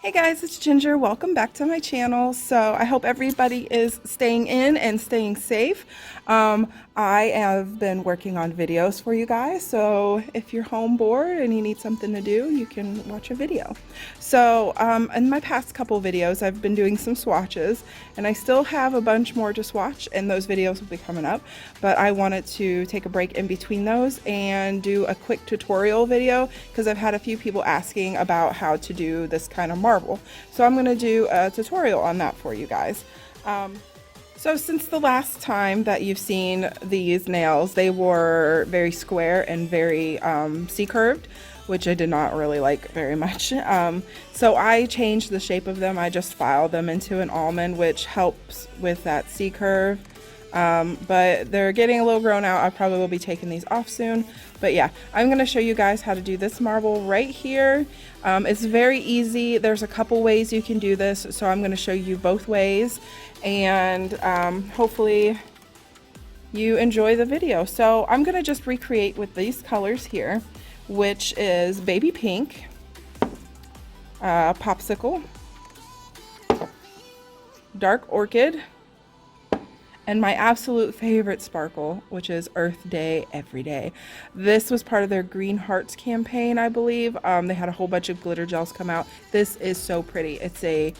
Hey guys, it's Ginger. Welcome back to my channel. So I hope everybody is staying in and staying safe. I have been working on videos for you guys. So if you're home bored and you need something to do, you can watch a video. So in my past couple videos, I've been doing some swatches and I still have a bunch more to swatch and those videos will be coming up. But I wanted to take a break in between those and do a quick tutorial video because I've had a few people asking about how to do this kind of marble. So I'm going to do a tutorial on that for you guys. So since the last time that you've seen these nails, they were very square and very C-curved, which I did not really like very much. So I changed the shape of them. I just filed them into an almond, which helps with that C-curve. But they're getting a little grown out. I probably will be taking these off soon. But yeah, I'm going to show you guys how to do this marble right here. It's very easy. There's a couple ways you can do this, so I'm going to show you both ways, and hopefully you enjoy the video. So I'm going to just recreate with these colors here, which is baby pink, popsicle, dark orchid, and my absolute favorite sparkle, which is Earth Day Every Day. This was part of their Green Hearts campaign, I believe. They had a whole bunch of glitter gels come out. This is so pretty. It's a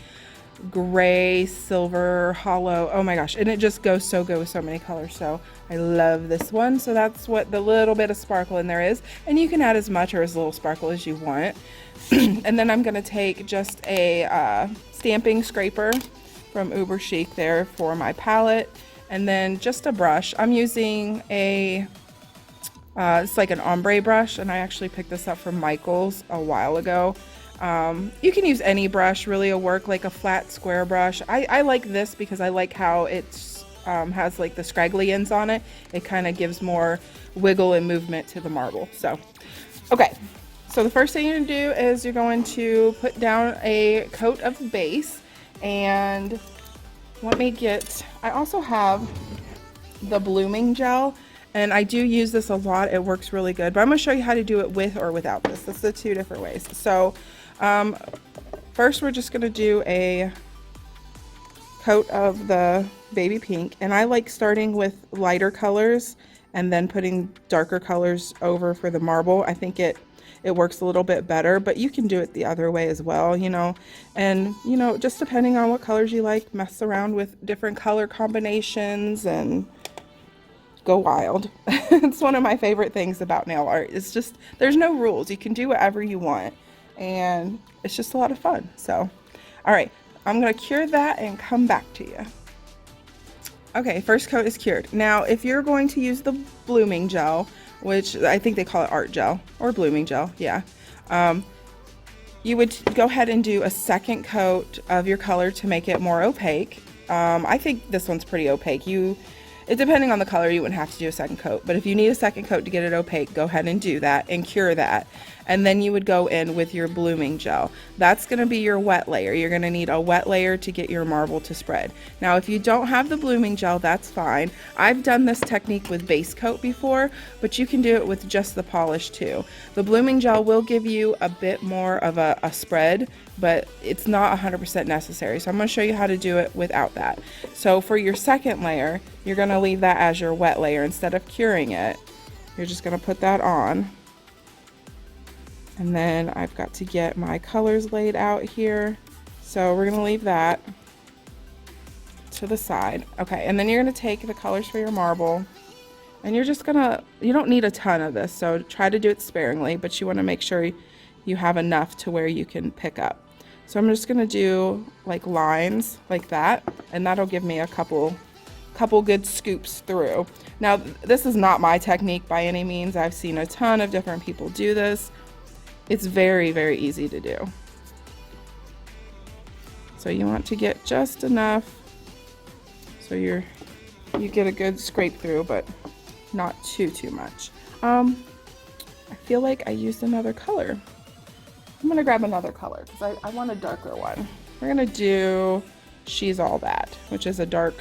gray, silver, hollow. Oh my gosh. And it just goes so good with so many colors. So I love this one. So that's what the little bit of sparkle in there is. And you can add as much or as little sparkle as you want. And then I'm going to take just a stamping scraper from Uber Chic there for my palette. And then just a brush. I'm using a, it's like an ombre brush, and I actually picked this up from Michael's a while ago. You can use any brush, really will work, like a flat square brush. I like this because I like how it's has like the scraggly ends on it. It kind of gives more wiggle and movement to the marble. So, okay. So the first thing you're going to do is you're going to put down a coat of base, and let me get, I also have the blooming gel, and I do use this a lot. It works really good, but I'm going to show you how to do it with or without this. That's the two different ways. So first we're just going to do a coat of the baby pink, and I like starting with lighter colors and then putting darker colors over for the marble. I think it works a little bit better, but you can do it the other way as well, you know, and you know, just depending on what colors you like, mess around with different color combinations and go wild. It's one of my favorite things about nail art. It's just, there's no rules. You can do whatever you want, and it's just a lot of fun. So, all right, I'm gonna cure that and come back to you. Okay, first coat is cured. Now, if you're going to use the blooming gel, which I think they call it art gel or blooming gel, yeah. You would go ahead and do a second coat of your color to make it more opaque. I think this one's pretty opaque. Depending on the color, you wouldn't have to do a second coat, but if you need a second coat to get it opaque, go ahead and do that and cure that. And then you would go in with your blooming gel. That's going to be your wet layer. You're going to need a wet layer to get your marble to spread. Now, if you don't have the blooming gel, that's fine. I've done this technique with base coat before, but you can do it with just the polish too. The blooming gel will give you a bit more of a spread, but it's not 100% necessary. So I'm going to show you how to do it without that. So for your second layer, you're going to leave that as your wet layer instead of curing it. You're just going to put that on. And then I've got to get my colors laid out here. So we're going to leave that to the side. Okay, and then you're going to take the colors for your marble, and you're just going to, you don't need a ton of this, so try to do it sparingly, but you want to make sure you have enough to where you can pick up. So I'm just going to do like lines like that, and that'll give me a couple good scoops through. Now, this is not my technique by any means. I've seen a ton of different people do this. It's very, very easy to do. So you want to get just enough so you get a good scrape through, but not too much. I feel like I used another color. I'm gonna grab another color because I want a darker one. We're gonna do She's All That, which is a dark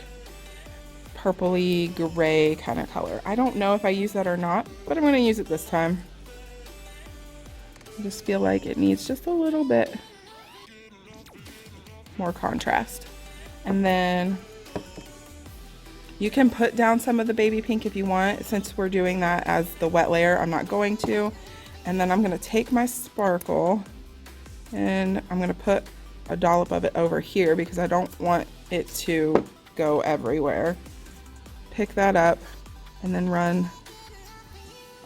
purpley gray kind of color. I don't know if I use that or not, but I'm gonna use it this time. I just feel like it needs just a little bit more contrast. And then you can put down some of the baby pink if you want. Since we're doing that as the wet layer, I'm not going to. And then I'm gonna take my sparkle and I'm gonna put a dollop of it over here because I don't want it to go everywhere. Pick that up and then run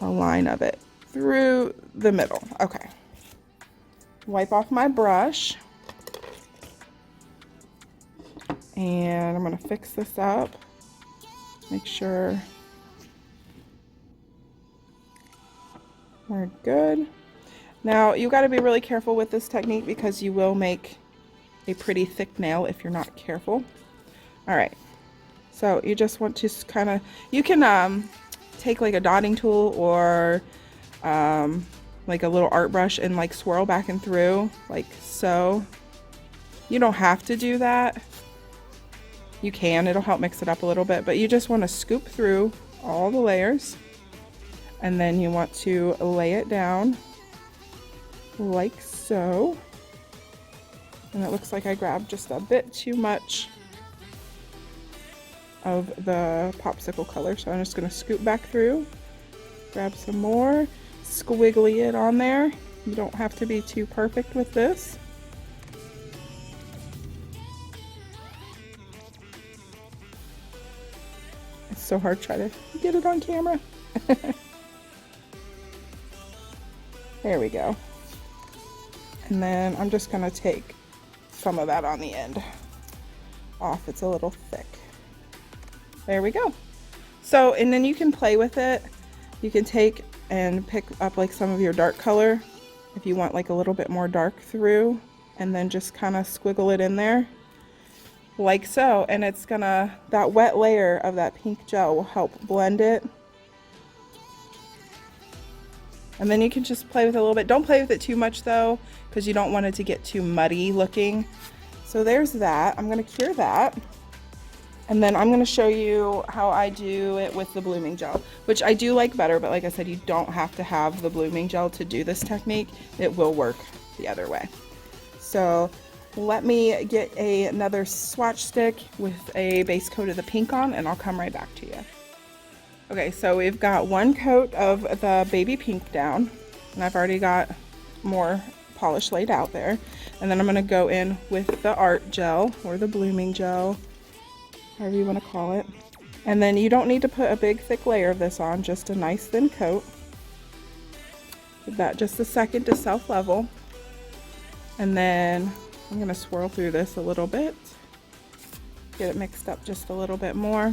a line of it through the middle. Okay. Wipe off my brush. And I'm gonna fix this up. Make sure we're good. Now you got to be really careful with this technique because you will make a pretty thick nail if you're not careful. All right, so you just want to kind of, you can take like a dotting tool or like a little art brush and like swirl back and through like so. You don't have to do that. You can, it'll help mix it up a little bit, but you just want to scoop through all the layers and then you want to lay it down like so. And it looks like I grabbed just a bit too much of the popsicle color, so I'm just going to scoop back through, grab some more, squiggly it on there. You don't have to be too perfect with this. It's so hard to try to get it on camera. There we go. And then I'm just going to take some of that on the end off. It's a little thick. There we go. So, and then you can play with it. You can take and pick up like some of your dark color if you want like a little bit more dark through, and then just kind of squiggle it in there like so. And it's gonna, that wet layer of that pink gel will help blend it. And then you can just play with it a little bit. Don't play with it too much though, because you don't want it to get too muddy looking. So there's that. I'm gonna cure that. And then I'm gonna show you how I do it with the blooming gel, which I do like better, but like I said, you don't have to have the blooming gel to do this technique. It will work the other way. So let me get another swatch stick with a base coat of the pink on, and I'll come right back to you. Okay, so we've got one coat of the baby pink down, and I've already got more polish laid out there. And then I'm gonna go in with the art gel or the blooming gel, however you want to call it. And then you don't need to put a big thick layer of this on, just a nice thin coat. Give that just a second to self-level. And then I'm going to swirl through this a little bit, get it mixed up just a little bit more.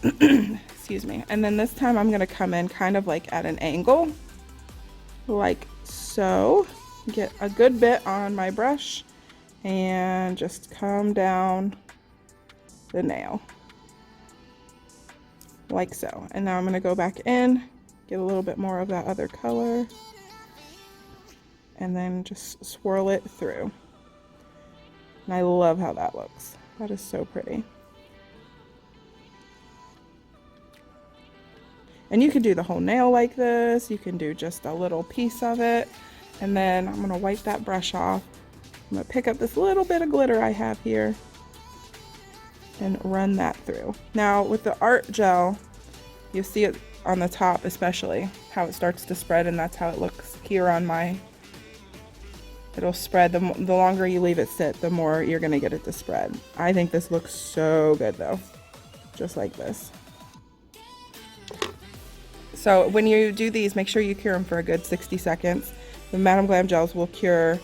Excuse me. And then this time I'm going to come in kind of like at an angle, like so. Get a good bit on my brush and just come down the nail like so. And now I'm going to go back in, get a little bit more of that other color, and then just swirl it through. And I love how that looks. That is so pretty. And you can do the whole nail like this. You can do just a little piece of it. And then I'm going to wipe that brush off. I'm going to pick up this little bit of glitter I have here and run that through. Now with the art gel, you see it on the top especially, how it starts to spread, and that's how it looks here on my, it'll spread. The longer you leave it sit, the more you're gonna get it to spread. I think this looks so good though, just like this. So when you do these, make sure you cure them for a good 60 seconds. The Madam Glam gels will cure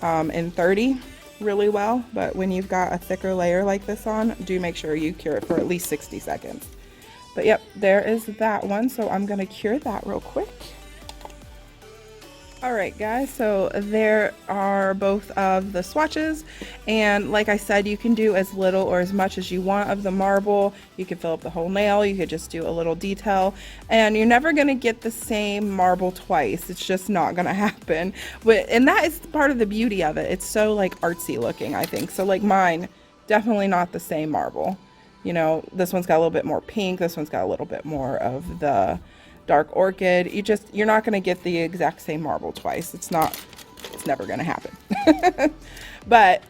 in 30 really well, but when you've got a thicker layer like this on, do make sure you cure it for at least 60 seconds. But yep, there is that one. So I'm gonna cure that real quick. All right guys, so there are both of the swatches, and like I said, you can do as little or as much as you want of the marble. You could fill up the whole nail, you could just do a little detail, and you're never gonna get the same marble twice. It's just not gonna happen. And that is part of the beauty of it. It's so like artsy looking, I think. So like mine, definitely not the same marble. You know, this one's got a little bit more pink, this one's got a little bit more of the dark orchid. You're not going to get the exact same marble twice. It's never going to happen. But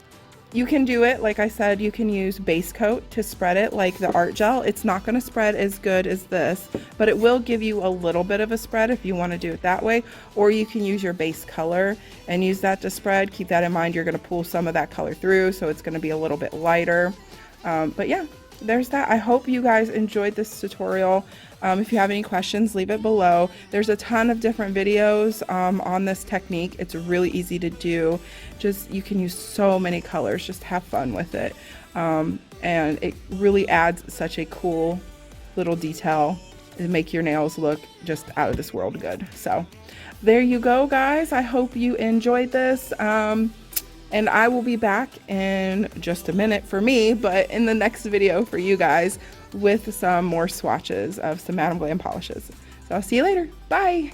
You can do it, like I said, you can use base coat to spread it like the art gel. It's not going to spread as good as this, but it will give you a little bit of a spread if you want to do it that way. Or you can use your base color and use that to spread. Keep that in mind. You're going to pull some of that color through, so it's going to be a little bit lighter. But yeah, there's that. I hope you guys enjoyed this tutorial. If you have any questions, leave it below. There's a ton of different videos on this technique. It's really easy to do. Just, you can use so many colors. Just have fun with it. And it really adds such a cool little detail to make your nails look just out of this world good. So there you go, guys. I hope you enjoyed this. And I will be back in just a minute for me, but in the next video for you guys with some more swatches of some Madam Glam polishes. So I'll see you later. Bye.